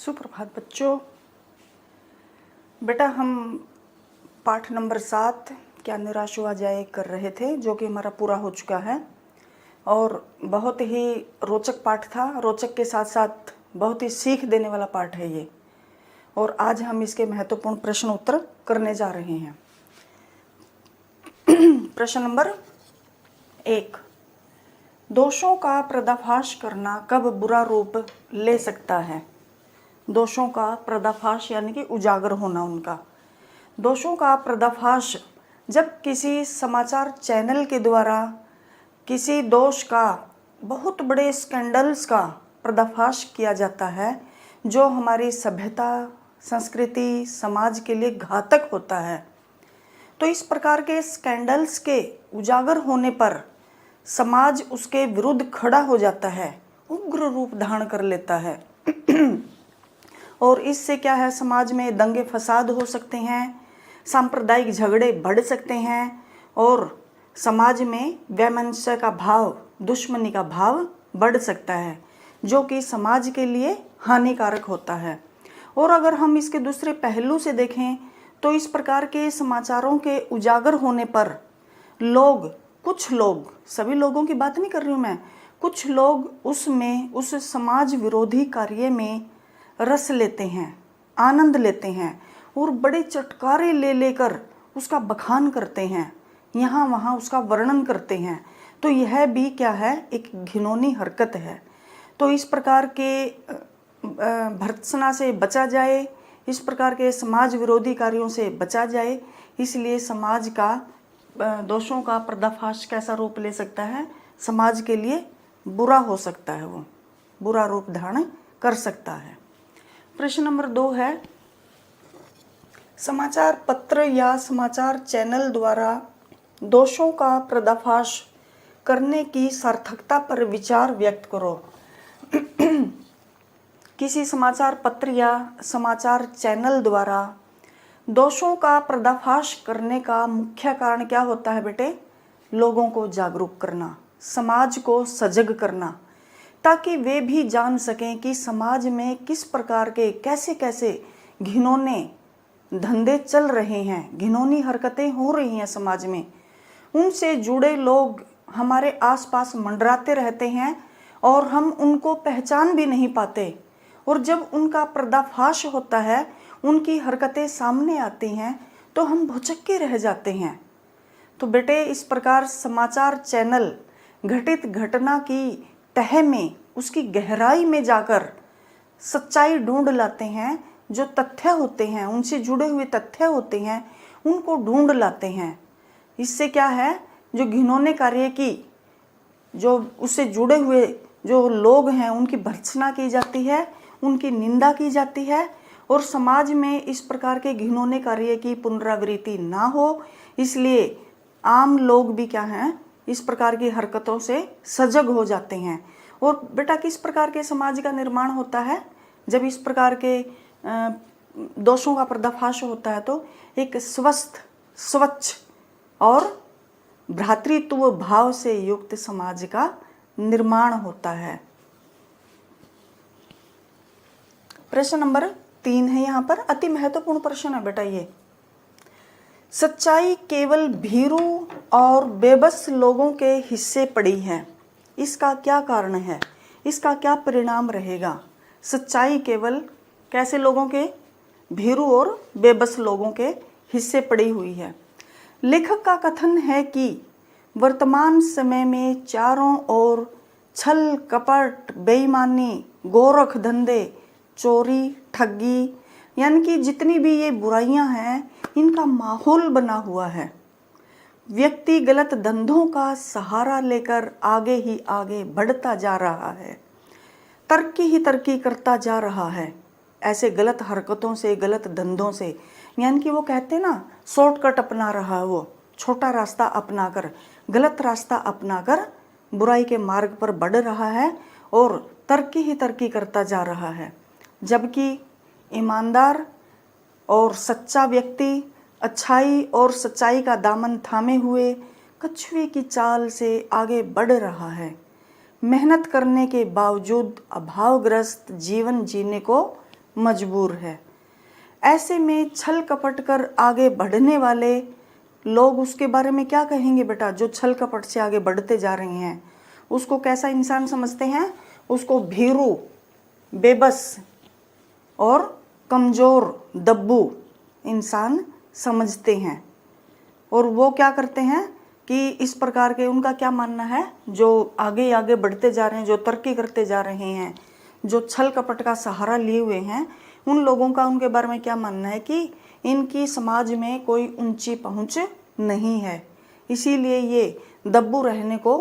सुप्रभात बच्चों। बेटा हम पाठ नंबर 7 क्या निराश हुआ जाए कर रहे थे, जो कि हमारा पूरा हो चुका है और बहुत ही रोचक पाठ था। रोचक के साथ साथ बहुत ही सीख देने वाला पाठ है ये, और आज हम इसके महत्वपूर्ण प्रश्न उत्तर करने जा रहे हैं। प्रश्न नंबर 1, दोषों का पर्दाफाश करना कब बुरा रूप ले सकता है। दोषों का पर्दाफाश यानी कि उजागर होना उनका। दोषों का पर्दाफाश जब किसी समाचार चैनल के द्वारा किसी दोष का, बहुत बड़े स्कैंडल्स का पर्दाफाश किया जाता है, जो हमारी सभ्यता, संस्कृति, समाज के लिए घातक होता है। तो इस प्रकार के स्कैंडल्स के उजागर होने पर समाज उसके विरुद्ध खड़ा हो जाता है, उग्र रूप धारण कर लेता है। और इससे क्या है, समाज में दंगे फसाद हो सकते हैं, सांप्रदायिक झगड़े बढ़ सकते हैं और समाज में वैमनस्य का भाव, दुश्मनी का भाव बढ़ सकता है, जो कि समाज के लिए हानिकारक होता है। और अगर हम इसके दूसरे पहलू से देखें तो इस प्रकार के समाचारों के उजागर होने पर लोग, कुछ लोग, सभी लोगों की बात नहीं कर रही हूँ मैं, कुछ लोग उसमें, उस समाज विरोधी कार्य में रस लेते हैं, आनंद लेते हैं और बड़े चटकारे ले लेकर उसका बखान करते हैं, यहाँ वहाँ उसका वर्णन करते हैं। तो यह भी क्या है, एक घिनौनी हरकत है। तो इस प्रकार के भर्त्सना से बचा जाए, इस प्रकार के समाज विरोधी कार्यों से बचा जाए, इसलिए समाज का दोषों का पर्दाफाश कैसा रूप ले सकता है, समाज के लिए बुरा हो सकता है, वो बुरा रूप धारण कर सकता है। प्रश्न नंबर 2 है, समाचार पत्र या समाचार चैनल द्वारा दोषों का पर्दाफाश करने की सार्थकता पर विचार व्यक्त करो। किसी समाचार पत्र या समाचार चैनल द्वारा दोषों का पर्दाफाश करने का मुख्य कारण क्या होता है बेटे? लोगों को जागरूक करना, समाज को सजग करना, ताकि वे भी जान सकें कि समाज में किस प्रकार के कैसे कैसे घिनौने धंधे चल रहे हैं, घिनौनी हरकतें हो रही हैं समाज में। उनसे जुड़े लोग हमारे आसपास मंडराते रहते हैं और हम उनको पहचान भी नहीं पाते, और जब उनका पर्दाफाश होता है, उनकी हरकतें सामने आती हैं, तो हम भुचक्के रह जाते हैं। तो बेटे इस प्रकार समाचार चैनल घटित घटना की तह में, उसकी गहराई में जाकर सच्चाई ढूंढ लाते हैं। जो तथ्य होते हैं, उनसे जुड़े हुए तथ्य होते हैं, उनको ढूंढ लाते हैं। इससे क्या है, जो घिनौने कार्य की, जो उससे जुड़े हुए जो लोग हैं, उनकी भर्त्सना की जाती है, उनकी निंदा की जाती है, और समाज में इस प्रकार के घिनौने कार्य की पुनरावृत्ति ना हो, इसलिए आम लोग भी क्या हैं, इस प्रकार की हरकतों से सजग हो जाते हैं। और बेटा किस प्रकार के समाज का निर्माण होता है जब इस प्रकार के दोषों का पर्दाफाश होता है? तो एक स्वस्थ, स्वच्छ और भ्रातृत्व भाव से युक्त समाज का निर्माण होता है। प्रश्न नंबर 3 है, यहाँ पर अति महत्वपूर्ण प्रश्न है बेटा ये। सच्चाई केवल भीरू और बेबस लोगों के हिस्से पड़ी है, इसका क्या कारण है, इसका क्या परिणाम रहेगा? सच्चाई केवल कैसे लोगों के? भीरू और बेबस लोगों के हिस्से पड़ी हुई है। लेखक का कथन है कि वर्तमान समय में चारों ओर छल कपट, बेईमानी, गोरख धंधे, चोरी, ठगी, यानी कि जितनी भी ये बुराइयां हैं, इनका माहौल बना हुआ है। व्यक्ति गलत धंधों का सहारा लेकर आगे ही आगे बढ़ता जा रहा है, तरक्की ही तरक्की करता जा रहा है। ऐसे गलत हरकतों से, गलत धंधों से, यानी कि वो कहते हैं ना, शॉर्टकट अपना रहा है, वो छोटा रास्ता अपनाकर, गलत रास्ता अपनाकर बुराई के मार्ग पर बढ़ रहा है और तरक्की ही तरक्की करता जा रहा है। जबकि ईमानदार और सच्चा व्यक्ति अच्छाई और सच्चाई का दामन थामे हुए कछुए की चाल से आगे बढ़ रहा है। मेहनत करने के बावजूद अभावग्रस्त जीवन जीने को मजबूर है। ऐसे में छल कपट कर आगे बढ़ने वाले लोग उसके बारे में क्या कहेंगे बेटा? जो छल कपट से आगे बढ़ते जा रहे हैं उसको कैसा इंसान समझते हैं? उसको भीरू, बेबस और कमज़ोर, दब्बू इंसान समझते हैं। और वो क्या करते हैं कि इस प्रकार के, उनका क्या मानना है, जो आगे आगे बढ़ते जा रहे हैं, जो तरक्की करते जा रहे हैं, जो छल कपट का सहारा लिए हुए हैं, उन लोगों का उनके बारे में क्या मानना है कि इनकी समाज में कोई ऊंची पहुंच नहीं है, इसीलिए ये दब्बू रहने को,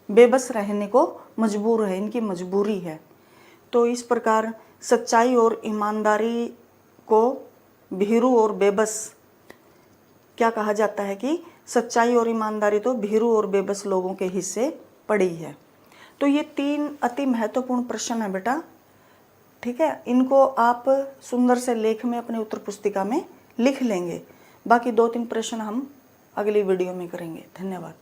बेबस रहने को मजबूर है, इनकी मजबूरी है। तो इस प्रकार सच्चाई और ईमानदारी को भीरू और बेबस क्या कहा जाता है कि सच्चाई और ईमानदारी तो भीरू और बेबस लोगों के हिस्से पड़ी है। तो ये 3 अति महत्वपूर्ण प्रश्न है बेटा, ठीक है। इनको आप सुंदर से लेख में अपने उत्तर पुस्तिका में लिख लेंगे। बाकी 2-3 प्रश्न हम अगली वीडियो में करेंगे। धन्यवाद।